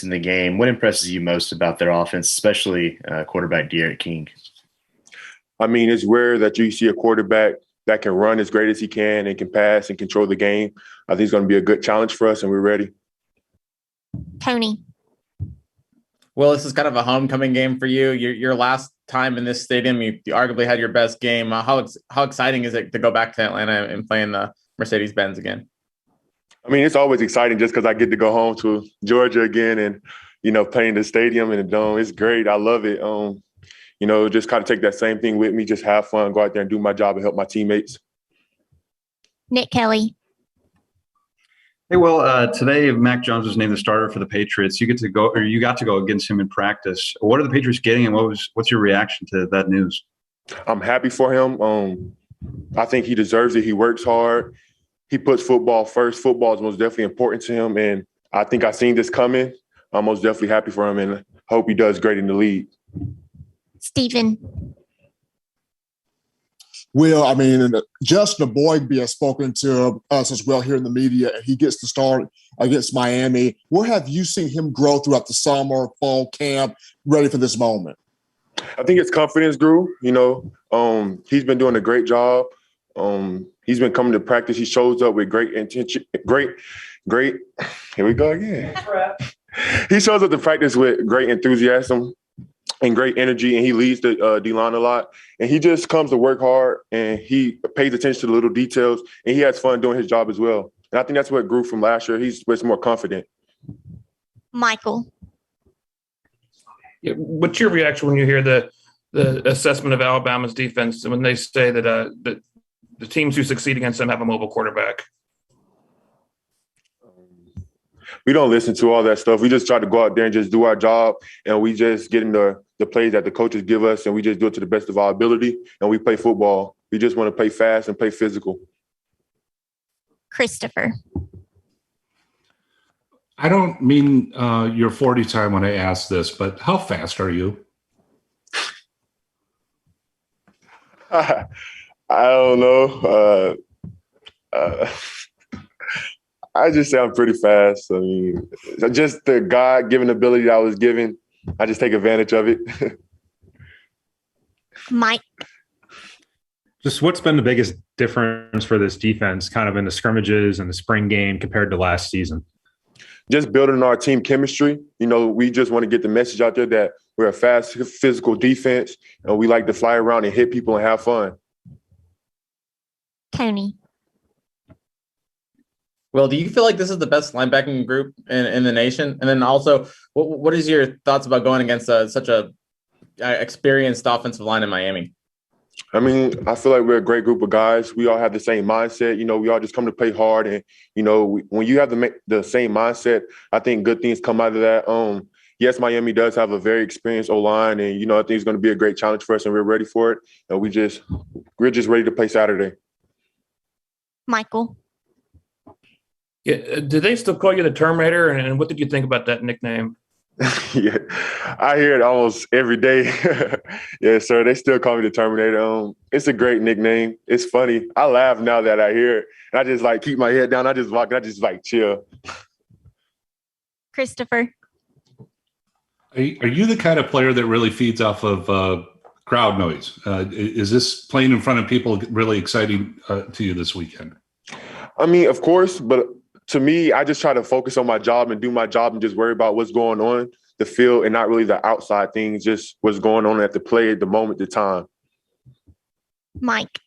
in the game. What impresses you most about their offense, especially quarterback De'Aaron King? I mean, it's rare that you see a quarterback that can run as great as he can and can pass and control the game. I think it's going to be a good challenge for us, and we're ready. Tony. Well, this is kind of a homecoming game for you. Your last time in this stadium, you arguably had your best game. How exciting is it to go back to Atlanta and play in the Mercedes-Benz again? I mean, it's always exciting just because I get to go home to Georgia again and, play in the stadium and the dome. It's great. I love it. Just kind of take that same thing with me, just have fun, go out there and do my job and help my teammates. Nick Kelly. Hey, well, today Mack Jones was named the starter for the Patriots. You got to go against him in practice. What are the Patriots getting, and what's your reaction to that news? I'm happy for him. I think he deserves it. He works hard. He puts football first. Football is most definitely important to him, and I think I've seen this coming. I'm most definitely happy for him and hope he does great in the league. Stephen. Well, I mean, Justin Boigbee has spoken to us as well here in the media, and he gets to start against Miami. Where have you seen him grow throughout the summer, fall camp, ready for this moment? I think his confidence grew. He's been doing a great job. He's been coming to practice. He shows up with great intention, great. Here we go again. He shows up to practice with great enthusiasm and great energy, and he leads the D-line a lot. And he just comes to work hard, and he pays attention to the little details, and he has fun doing his job as well. And I think that's what grew from last year. He's much more confident. Michael. Yeah, what's your reaction when you hear the assessment of Alabama's defense when they say that the teams who succeed against them have a mobile quarterback? We don't listen to all that stuff. We just try to go out there and just do our job, and we just get in the plays that the coaches give us, and we just do it to the best of our ability, and we play football. We just want to play fast and play physical. Christopher. I don't mean your 40 time when I ask this, but how fast are you? I don't know. I just say I'm pretty fast. I mean, just the God-given ability that I was given, I just take advantage of it. Mike. Just what's been the biggest difference for this defense kind of in the scrimmages and the spring game compared to last season? Just building our team chemistry. We just want to get the message out there that we're a fast, physical defense, and we like to fly around and hit people and have fun. Tony. Well, do you feel like this is the best linebacking group in the nation? And then also, what is your thoughts about going against such a experienced offensive line in Miami? I mean, I feel like we're a great group of guys. We all have the same mindset. We all just come to play hard. And, when you have the same mindset, I think good things come out of that. Yes, Miami does have a very experienced O-line. And, I think it's going to be a great challenge for us, and we're ready for it. And we're just ready to play Saturday. Michael. Yeah, do they still call you the Terminator? And what did you think about that nickname? Yeah, I hear it almost every day. Yes, sir. They still call me the Terminator. It's a great nickname. It's funny. I laugh now that I hear it. And I just keep my head down. I just walk. I just chill. Christopher. Are you the kind of player that really feeds off of crowd noise? Is this playing in front of people really exciting to you this weekend? I mean, of course, but to me, I just try to focus on my job and do my job and just worry about what's going on the field and not really the outside things, just what's going on at the play at the moment, the time. Mike.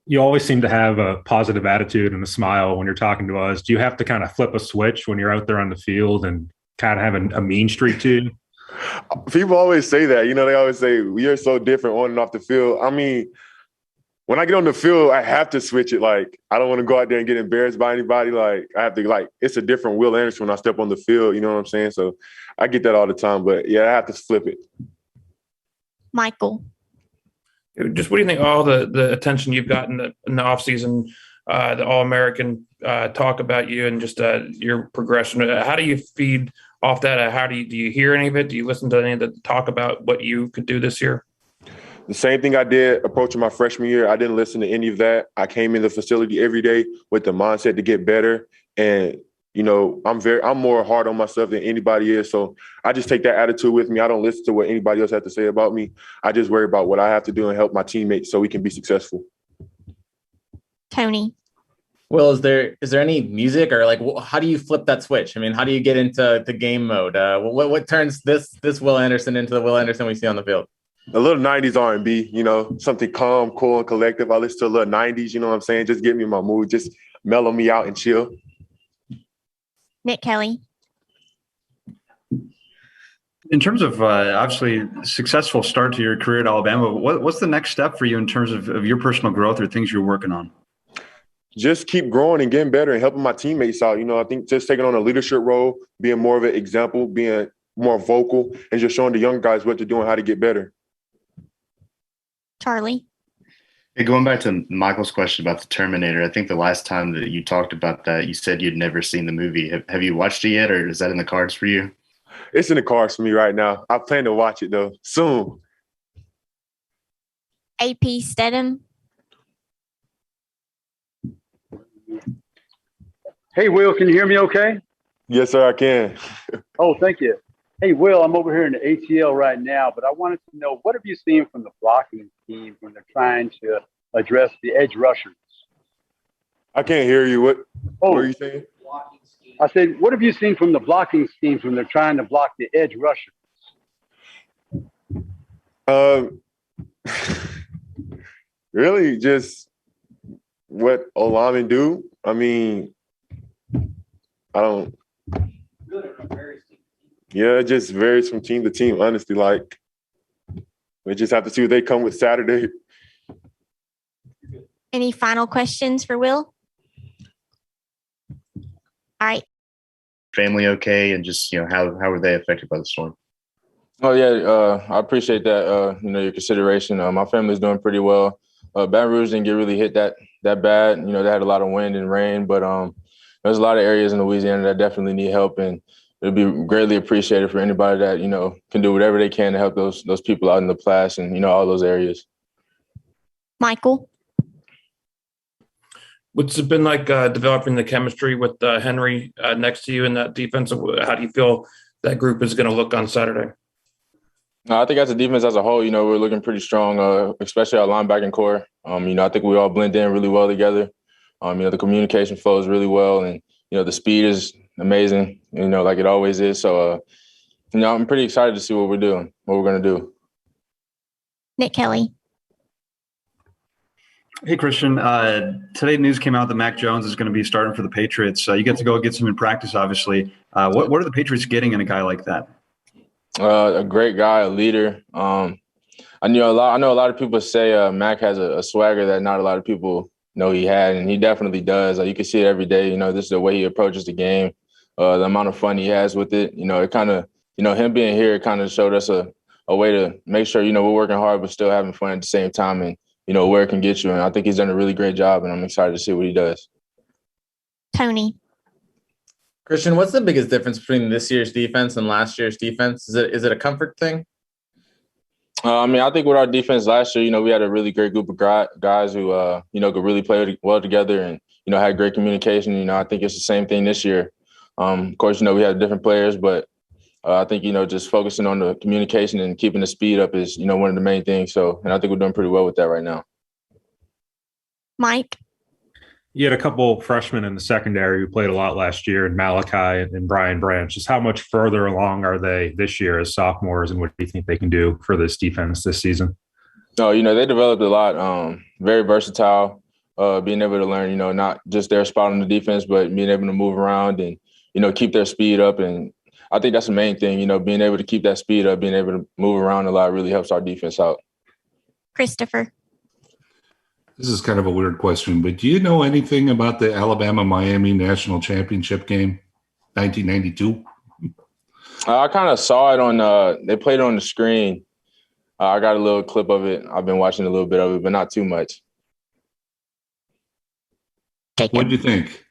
You always seem to have a positive attitude and a smile when you're talking to us. Do you have to kind of flip a switch when you're out there on the field and kind of have a mean streak to you? People always say that. They always say, you're so different on and off the field. I mean, when I get on the field, I have to switch it. I don't want to go out there and get embarrassed by anybody. I have to, it's a different Will Anderson when I step on the field. You know what I'm saying? So I get that all the time. But, yeah, I have to flip it. Michael. Just what do you think all the attention you've gotten in the offseason, the All-American talk about you and just your progression? How do you feed off that? How do you hear any of it? Do you listen to any of the talk about what you could do this year? The same thing I did approaching my freshman year. I didn't listen to any of that. I came in the facility every day with the mindset to get better. And I'm more hard on myself than anybody is. So I just take that attitude with me. I don't listen to what anybody else has to say about me. I just worry about what I have to do and help my teammates so we can be successful. Tony. Will, is there any music or like how do you flip that switch? I mean, how do you get into the game mode? What turns this Will Anderson into the Will Anderson we see on the field? A little 90s R&B, something calm, cool, and collective. I listen to a little 90s, you know what I'm saying? Just get me in my mood, just mellow me out and chill. Nick Kelly. In terms of obviously successful start to your career at Alabama, what's the next step for you in terms of your personal growth or things you're working on? Just keep growing and getting better and helping my teammates out. I think just taking on a leadership role, being more of an example, being more vocal, and just showing the young guys what to do and how to get better. Charlie. Hey, going back to Michael's question about the Terminator, I think the last time that you talked about that, you said you'd never seen the movie. Have you watched it yet, or is that in the cards for you? It's in the cards for me right now. I plan to watch it, though, soon. AP Stedham. Hey, Will, can you hear me okay? Yes, sir, I can. Oh, thank you. Hey, Will, I'm over here in the ATL right now, but I wanted to know, what have you seen from the blocking team when they're trying to address the edge rushers? I can't hear you. What were you saying? I said, what have you seen from the blocking schemes when they're trying to block the edge rushers? Really just what Olamin do. I mean, I don't. Yeah, it just varies from team to team, honestly. Like, we just have to see what they come with Saturday. Any final questions for Will? All right. Family okay, and just how were they affected by the storm? Oh yeah, I appreciate that. Your consideration. My family's doing pretty well. Baton Rouge didn't get really hit that bad. They had a lot of wind and rain, but there's a lot of areas in Louisiana that definitely need help, and it'll be greatly appreciated for anybody that can do whatever they can to help those people out in the Platte and all those areas. Michael. What's it been like developing the chemistry with Henry next to you in that defense? How do you feel that group is going to look on Saturday? I think as a defense as a whole, we're looking pretty strong, especially our linebacking core. I think we all blend in really well together. The communication flows really well, and the speed is amazing. Like it always is. So, I'm pretty excited to see what we're doing, what we're going to do. Nick Kelly. Hey, Christian. Today news came out that Mack Jones is going to be starting for the Patriots. You get to go get some in practice, obviously. What are the Patriots getting in a guy like that? A great guy, a leader. I know a lot of people say Mack has a swagger that not a lot of people know he had, and he definitely does. You can see it every day. This is the way he approaches the game, the amount of fun he has with it. It kind of, him being here kind of showed us a way to make sure, we're working hard but still having fun at the same time, and where it can get you. And I think he's done a really great job, and I'm excited to see what he does. Tony. Christian, what's the biggest difference between this year's defense and last year's defense? Is it a comfort thing? I think with our defense last year, we had a really great group of guys who, could really play well together and, had great communication. I think it's the same thing this year. Of course, we had different players, but I think, just focusing on the communication and keeping the speed up is, one of the main things. And I think we're doing pretty well with that right now. Mike. You had a couple freshmen in the secondary who played a lot last year, and Malachi and Brian Branch. Just how much further along are they this year as sophomores, and what do you think they can do for this defense this season? Oh, they developed a lot. Very versatile, being able to learn, not just their spot on the defense, but being able to move around and, keep their speed up. And I think that's the main thing, being able to keep that speed up, being able to move around a lot really helps our defense out. Christopher. This is kind of a weird question, but do you know anything about the Alabama-Miami National Championship game, 1992? I kind of saw it they played it on the screen. I got a little clip of it. I've been watching a little bit of it, but not too much. What do you think?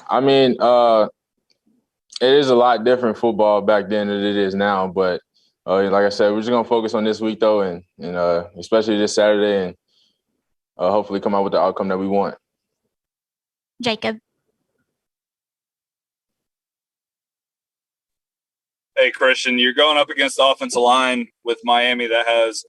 I mean, it is a lot different football back then than it is now, but like I said, we're just going to focus on this week, though, and especially this Saturday, and hopefully come out with the outcome that we want. Jacob. Hey, Christian, you're going up against the offensive line with Miami that has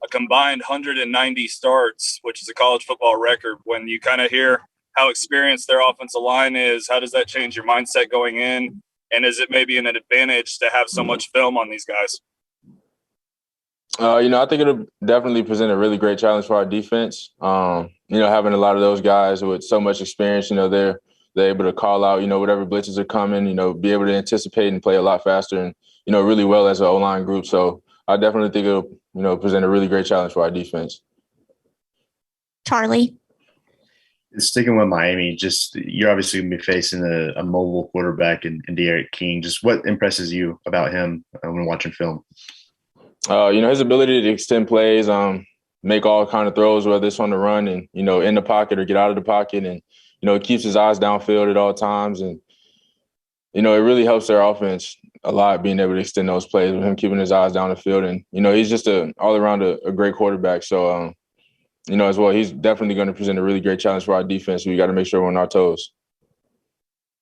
a combined 190 starts, which is a college football record. When you kind of hear how experienced their offensive line is, how does that change your mindset going in? And is it maybe an advantage to have so much film on these guys? I think it'll definitely present a really great challenge for our defense. Having a lot of those guys with so much experience, they're able to call out, whatever blitzes are coming, be able to anticipate and play a lot faster and, really well as an O-line group. So I definitely think it'll, present a really great challenge for our defense. Charlie. Sticking with Miami, just you're obviously going to be facing a mobile quarterback in De'Aaron King. Just what impresses you about him when watching film? His ability to extend plays, make all kind of throws, whether it's on the run and, in the pocket or get out of the pocket. And, it keeps his eyes downfield at all times. And, it really helps their offense a lot being able to extend those plays with him keeping his eyes down the field. And, he's just all around a great quarterback. So, as well, he's definitely going to present a really great challenge for our defense. We got to make sure we're on our toes.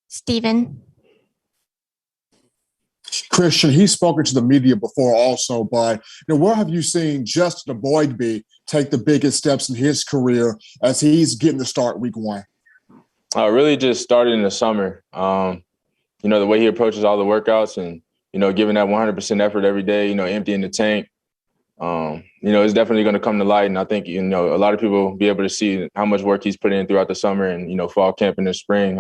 Steven. Christian, he's spoken to the media before also, but where have you seen Justin Boigbee take the biggest steps in his career as he's getting to start week one? Really just started in the summer. The way he approaches all the workouts and, giving that 100% effort every day, emptying the tank, it's definitely going to come to light. And I think, a lot of people will be able to see how much work he's put in throughout the summer and, fall camp in the spring,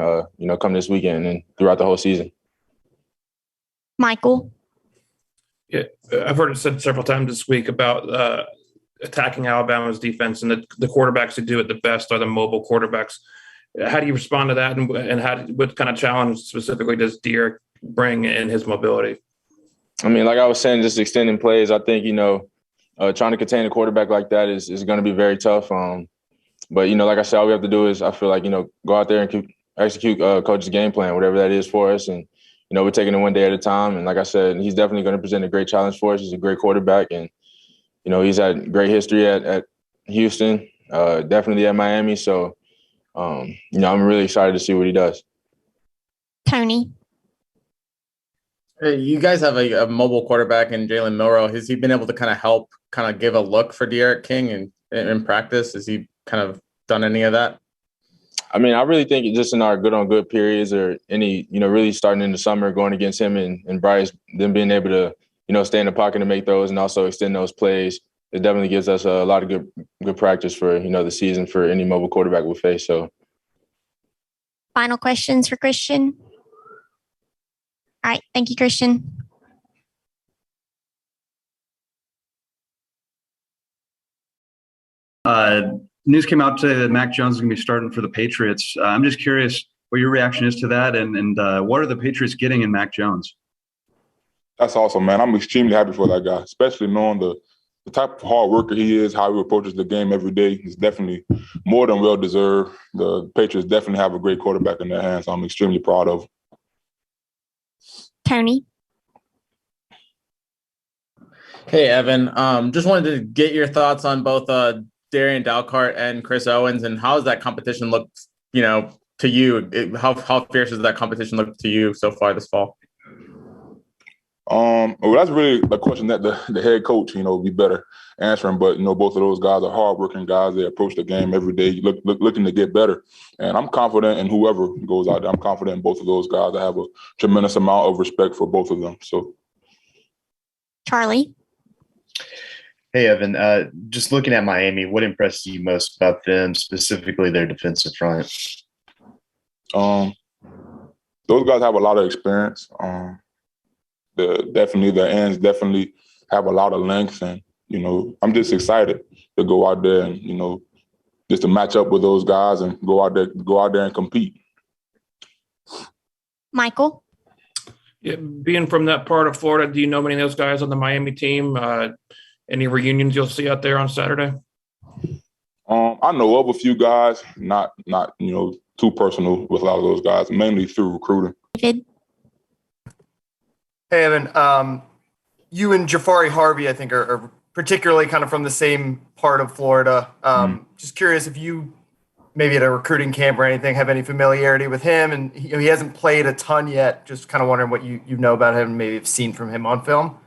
come this weekend and throughout the whole season. Michael. Yeah, I've heard it said several times this week about attacking Alabama's defense, and the quarterbacks who do it the best are the mobile quarterbacks. How do you respond to that, and what kind of challenge specifically does De'Aaron bring in his mobility? I mean, like I was saying, just extending plays. I think trying to contain a quarterback like that is going to be very tough. But like I said, all we have to do is I feel like go out there and execute coach's game plan, whatever that is for us, and we're taking it one day at a time. And like I said, he's definitely going to present a great challenge for us. He's a great quarterback, and he's had great history at Houston, definitely at Miami. So. I'm really excited to see what he does. Tony. Hey, you guys have a mobile quarterback in Jalen Milroe. Has he been able to kind of give a look for De'Aaron King in practice? Has he kind of done any of that? I mean, I really think just in our good periods or any, really starting in the summer, going against him and Bryce, them being able to, stay in the pocket and make throws and also extend those plays, it definitely gives us a lot of good practice for, the season for any mobile quarterback we face. So, final questions for Christian. All right. Thank you, Christian. News came out today that Mack Jones is going to be starting for the Patriots. I'm just curious what your reaction is to that, and what are the Patriots getting in Mack Jones? That's awesome, man. I'm extremely happy for that guy, especially knowing the type of hard worker he is, how he approaches the game every day. Is definitely more than well-deserved. The Patriots definitely have a great quarterback in their hands. I'm extremely proud of him. Tony. Hey, Evan. Just wanted to get your thoughts on both Darian Dalcart and Chris Owens, and how has that competition looked, to you? How fierce has that competition looked to you so far this fall? Well, that's really a question that the head coach, be better answering. But both of those guys are hardworking guys. They approach the game every day, looking to get better. And I'm confident in whoever goes out there. I'm confident in both of those guys. I have a tremendous amount of respect for both of them. So, Charlie. Hey, Evan. Just looking at Miami, what impressed you most about them, specifically their defensive front? Those guys have a lot of experience. The ends definitely have a lot of length, and I'm just excited to go out there and just to match up with those guys and go out there and compete. Michael. Yeah, being from that part of Florida, do you know many of those guys on the Miami team? Any reunions you'll see out there on Saturday? I know of a few guys, not too personal with a lot of those guys, mainly through recruiting. David. Hey, Evan. You and Jafari Harvey, I think, are particularly kind of from the same part of Florida. Just curious if you maybe at a recruiting camp or anything, have any familiarity with him? And he hasn't played a ton yet. Just kind of wondering what you know about him, and maybe have seen from him on film.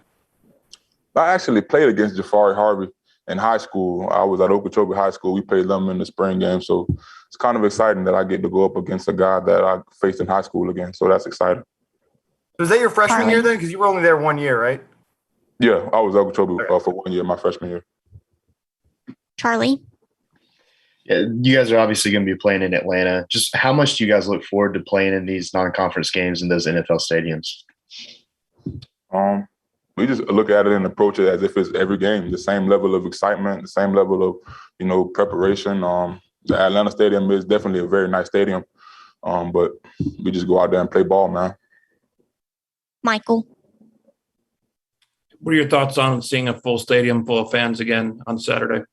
I actually played against Jafari Harvey in high school. I was at Okeechobee High School. We played them in the spring game. So it's kind of exciting that I get to go up against a guy that I faced in high school again. So that's exciting. So was that your freshman year then? Because you were only there 1 year, right? Yeah, I was at Okeechobee for 1 year, my freshman year. Charlie? Yeah, you guys are obviously going to be playing in Atlanta. Just how much do you guys look forward to playing in these non-conference games in those NFL stadiums? We just look at it and approach it as if it's every game, the same level of excitement, the same level of, preparation. The Atlanta Stadium is definitely a very nice stadium, but we just go out there and play ball, man. Michael? What are your thoughts on seeing a full stadium full of fans again on Saturday?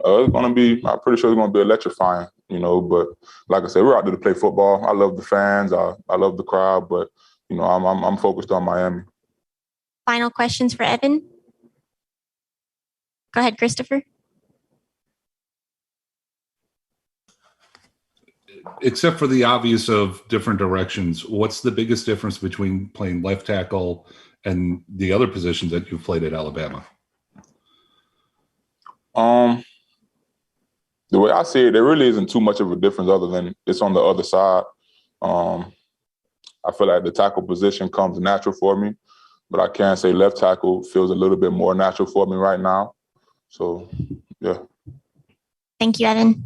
It's going to be, I'm pretty sure it's going to be electrifying, but like I said, we're out there to play football. I love the fans. I love the crowd, but, I'm focused on Miami. Final questions for Evan? Go ahead, Christopher. Except for the obvious of different directions, what's the biggest difference between playing left tackle and the other positions that you've played at Alabama? The way I see it, there really isn't too much of a difference other than it's on the other side. I feel like the tackle position comes natural for me, but I can say left tackle feels a little bit more natural for me right now. So, yeah. Thank you, Evan.